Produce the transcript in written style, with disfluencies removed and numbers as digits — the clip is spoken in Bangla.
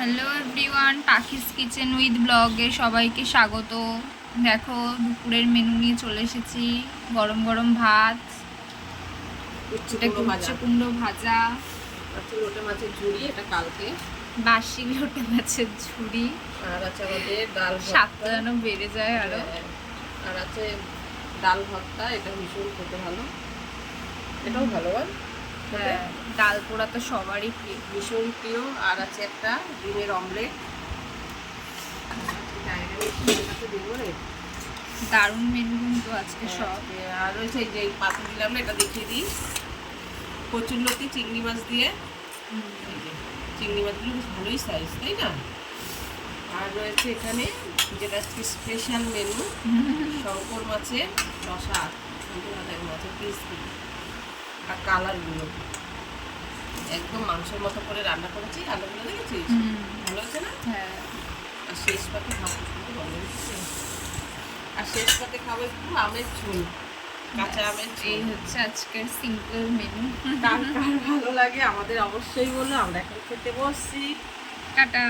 হ্যালো এভরিওয়ান, পাখিস কিচেন উইথ ব্লগে সবাইকে স্বাগত। দেখো দুপুরের মেনু নিয়ে চলে এসেছি। গরম গরম ভাত, উচ্ছে কুমড়ো ভাজা, লোটে মাছের ঝুড়ি, এটা কালকে বাসি লোটে মাছের ঝুড়ি, আর আছে আমাদের ডাল স্বাদটা যেন বেড়ে যায় আরো। আর আছে ডাল ভর্তা, এটা ভীষণ খেতে ভালো, এটাও ভালো বল। হ্যাঁ, ডাল পোড়া তো সবারই প্রিয়, ভীষণ প্রিয়। আর আছে একটা ডিমের অমলেট, দারুণ মেনু কিন্তু আজকে সব। আর রয়েছে এই যে পাতা দিলাম না, এটা দেখিয়ে দিই, কচুরলতি চিংড়ি মাছ দিয়ে। চিংড়ি মাছগুলো বেশ ভালোই সাইজ, তাই না? আর রয়েছে এখানে যেটা স্পেশাল মেনু, শঙ্কর মাছের রসা, মাছের পিসগুলো আর কালারগুলো একদম মাংসের মতো করে রান্না করেছি। আলুগুলো দেখেছিস, ভালো হয়েছে না? হ্যাঁ, আর শেষ পাতে খাবো, আর শেষ পাতে খাবো একটু আমের ঝোল, কাঁচা আমের ঝোল। এই হচ্ছে আজকের সিম্পল মেনু। কার কার ভালো লাগে আমাদের অবশ্যই বলো। আমরা এখন খেতে বসছি। টাটা।